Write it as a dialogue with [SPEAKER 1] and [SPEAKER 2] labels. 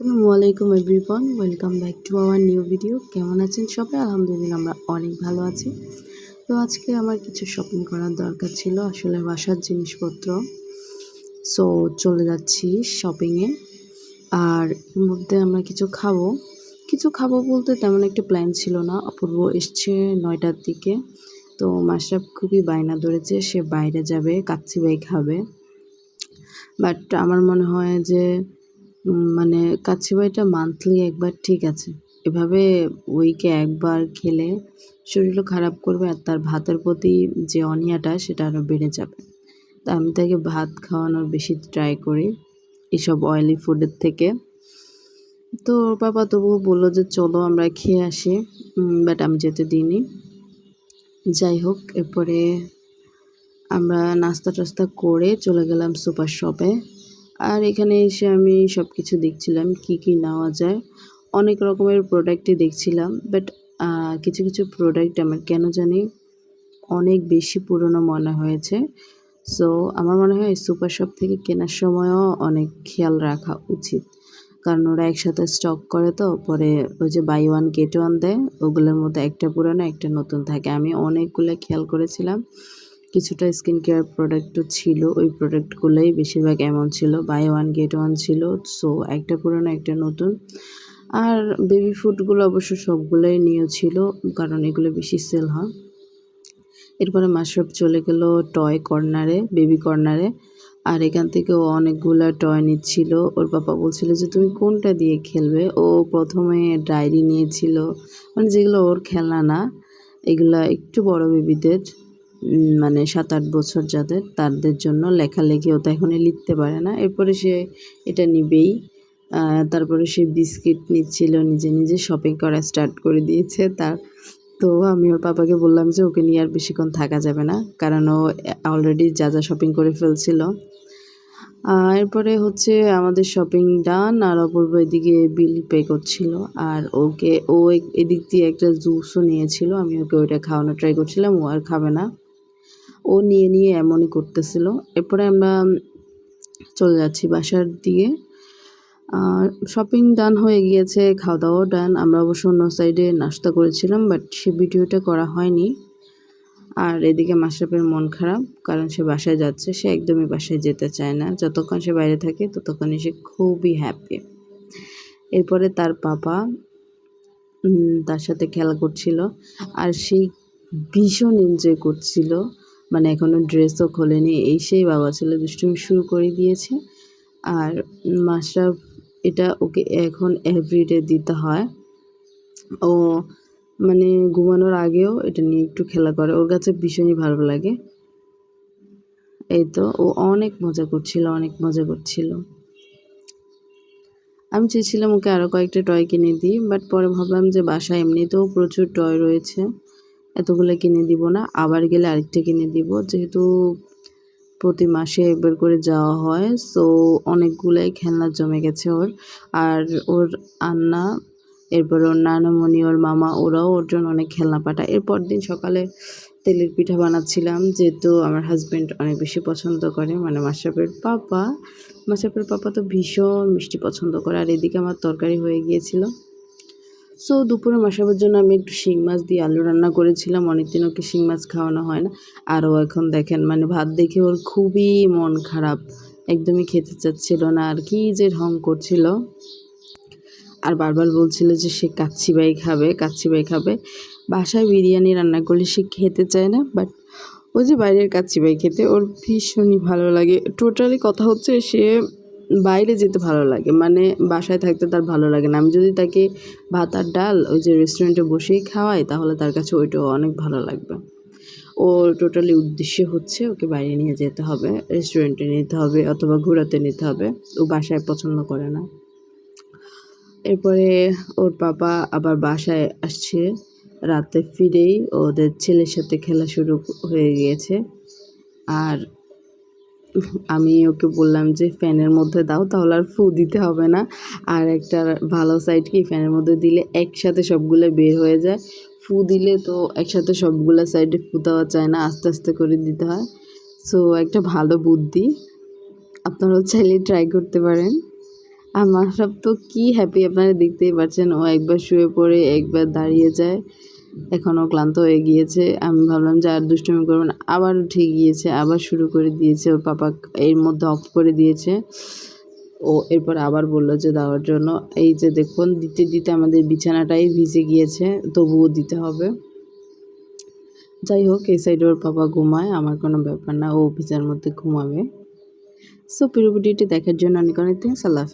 [SPEAKER 1] আসসালামু আলাইকুম everyone, welcome back to our new video. কেমন আছেন সবাই? আলহামদুলিল্লাহ আমরা অনেক ভালো আছি। তো আজকে আমার কিছু শপিং করার দরকার ছিল, আসলে বাসার জিনিসপত্র। সো চলে যাচ্ছি শপিংয়ে। আর এর মধ্যে আমরা কিছু খাবো বলতে তেমন একটা প্ল্যান ছিল না। অপূর্ব এসছে ৯টার দিকে। তো মাশরাফ খুবই বায়না ধরেছে, সে বাইরে যাবে, কাচ্চি খাবে। বাট আমার মনে হয় যে মানে কাচ্চিবাইটা মান্থলি একবার ঠিক আছে। এভাবে উইকে একবার খেলে শরীরও খারাপ করবে আর তার ভাতের প্রতি যে অনীহাটা সেটা আরও বেড়ে যাবে। তা আমি তাকে ভাত খাওয়ানোর বেশি ট্রাই করি এসব অয়েলি ফুডের থেকে। তো ওর বাবা তবুও বলল যে চলো আমরা খেয়ে আসি, বাট আমি যেতে দিইনি। যাই হোক, এরপরে আমরা নাস্তা-টাস্তা করে চলে গেলাম সুপার শপে। আর এখানে এসে আমি সব কিছু দেখছিলাম কি নেওয়া যায়। অনেক রকমের প্রোডাক্টই দেখছিলাম, বাট কিছু প্রোডাক্ট আমার কেন জানি অনেক বেশি পুরনো মনে হয়েছে। সো আমার মনে হয় সুপার শপ থেকে কেনার সময়ও অনেক খেয়াল রাখা উচিত। কারণ ওরা একসাথে স্টক করে, তো পরে ওই যে বাই ওয়ান গেট ওয়ান দেয়, ওগুলোর মধ্যে একটা পুরানো একটা নতুন থাকে। আমি অনেকগুলো খেয়াল করেছিলাম। কিছুটা স্কিন কেয়ার প্রোডাক্টও ছিল, ওই প্রোডাক্টগুলোই বেশিরভাগ এমন ছিল, বাই ওয়ান গেট ওয়ান ছিল। সো একটা পুরনো একটা নতুন। আর বেবি ফুডগুলো অবশ্য সবগুলোই নিউ ছিল, কারণ এগুলো বেশি সেল হয়। এরপরে মাশরাফ চলে গেল টয় কর্নারে, বেবি কর্নারে। আর এখান থেকে ও অনেকগুলা টয় নিচ্ছিল। ওর পাপা বলছিল যে তুমি কোনটা দিয়ে খেলবে। ও প্রথমে ডায়েরি নিয়েছিল, মানে যেগুলো ওর খেলনা না, এগুলা একটু বড় বেবিদের, মানে ৭-৮ বছর যাদের, তাদের জন্য লেখালেখি ও তো এখনই লিখতে পারে না। এরপরে সে এটা নিবেই। তারপরে সে বিস্কিট নিচ্ছিল, নিজে শপিং করা স্টার্ট করে দিয়েছে তার। তো আমি ওর পাপাকে বললাম যে ওকে নিয়ে আর বেশিক্ষণ থাকা যাবে না, কারণ ও অলরেডি যা শপিং করে ফেলছিল। এরপরে হচ্ছে আমাদের শপিং ডান, আর অপূর্ব এদিকে বিল পে করছিল। আর ও এদিক দিয়ে একটা জুসও নিয়েছিল, আমি ওকে ওইটা খাওয়ানোর ট্রাই করছিলাম, ও আর খাবে না। ও নিয়ে এমনই করতেছিল। এরপরে আমরা চলে যাচ্ছি বাসার দিকে। শপিং ডান হয়ে গিয়েছে, খাওয়া দাওয়াও ডান। আমরা অবশ্য অন্য সাইডে নাস্তা করেছিলাম, বাট সে ভিডিওটা করা হয়নি। আর এদিকে মাশরাফের মন খারাপ, কারণ সে বাসায় যাচ্ছে। সে একদমই বাসায় যেতে চায় না, যতক্ষণ সে বাইরে থাকে ততক্ষণই সে খুবই হ্যাপি। এরপরে তার পাপা তার সাথে খেলা করছিল, আর সেই ভীষণ এনজয় করছিল। মানে এখনও ড্রেসও খোলেনি, সেই বাবা ছেলে দুষ্টুমি শুরু করে দিয়েছে। আর মাশরাফ এটা ওকে এখন এভরিডে দিতে হয়। ও মানে ঘুমানোর আগেও এটা নিয়ে একটু খেলা করে, ওর কাছে ভীষণই ভালো লাগে। এই তো ও অনেক মজা করছিল। আমি চেয়েছিলাম ওকে আরও কয়েকটা টয় কিনে দিই, বাট পরে ভাবলাম যে বাসায় এমনিতেও প্রচুর টয় রয়েছে, এতগুলো কিনে দিব না, আবার গেলে আরেকটা কিনে দিব। যেহেতু প্রতি মাসে একবার করে যাওয়া হয়, সো অনেকগুলাই খেলনা জমে গেছে ওর। আর ওর আন্না, এরপর ওর নানামণি, ওর মামা, ওরাও ওর জন্য অনেক খেলনা পাঠায়। এরপর দিন সকালে তেলের পিঠা বানাচ্ছিলাম, যেহেতু আমার হাজব্যান্ড অনেক বেশি পছন্দ করে, মানে মাশরাফের পাপা তো ভীষণ মিষ্টি পছন্দ করে। আর এদিকে আমার তরকারি হয়ে গিয়েছিল। সো দুপুরে মাশরাফের জন্য আমি একটু শিং মাছ দিয়ে আলু রান্না করেছিলাম। অনেকদিন ওকে শিং মাছ খাওয়ানো হয় না। আর ও এখন দেখেন, মানে ভাত দেখে ওর খুবই মন খারাপ, একদমই খেতে চাচ্ছিল না, আর কি যে ঢং করছিল। আর বারবার বলছিল যে সে কাচ্চিবাই খাবে। বাসায় বিরিয়ানি রান্না করলে সে খেতে চায় না, বাট ওই যে বাইরের কাচ্চিবাই খেতে ওর ভীষণই ভালো লাগে। টোটালি কথা হচ্ছে, সে বাইরে যেতে ভালো লাগে, মানে বাসায় থাকতে তার ভালো লাগে না। আমি যদি তাকে ভাত আর ডাল ওই যে রেস্টুরেন্টে বসেই খাওয়াই, তাহলে তার কাছে ওইটাও অনেক ভালো লাগবে। ওর টোটালি উদ্দেশ্য হচ্ছে ওকে বাইরে নিয়ে যেতে হবে, রেস্টুরেন্টে নিতে হবে অথবা ঘোরাতে নিতে হবে। ও বাসায় পছন্দ করে না। এরপরে ওর পাপা আবার বাসায় আসছে রাতে ফিরেই, ওদের ছেলের সাথে খেলা শুরু হয়ে গিয়েছে। আর আমি ওকে বললাম যে ফ্যানের মধ্যে দাও, তাহলে আর ফু দিতে হবে না। আর একটা ভালো সাইড কি, ফ্যানের মধ্যে দিলে একসাথে সবগুলো বের হয়ে যায়। ফু দিলে তো একসাথে সবগুলো সাইডে ফু দেওয়া যায় না, আস্তে আস্তে করে দিতে হয়। সো একটা ভালো বুদ্ধি, আপনারাও চাইলে ট্রাই করতে পারেন। আর মাশরাফ তো কি হ্যাপি আপনারা দেখতেই পাচ্ছেন। ও একবার শুয়ে পড়ে একবার দাঁড়িয়ে যায়। এখন ও ক্লান্ত হয়ে গিয়েছে। আমি ভাবলাম যে আর দুষ্টুমি করবে না। আবার উঠে গিয়েছে, আবার শুরু করে দিয়েছে। ওর পাপা এর মধ্যে অফ করে দিয়েছে। ও এরপর আবার বলল যে দেওয়ার জন্য। এই যে দেখুন দিতে দিতে আমাদের বিছানাটাই ভিজে গিয়েছে, তবুও দিতে হবে। যাই হোক, এই সাইডে ওর পাপা ঘুমায়, আমার কোনো ব্যাপার না, ও ভিজার মধ্যে ঘুমাবে। সো পুরো ভিডিওটি দেখার জন্য অনেক অনেক থ্যাঙ্কস। আল্লাহ হাফেজ।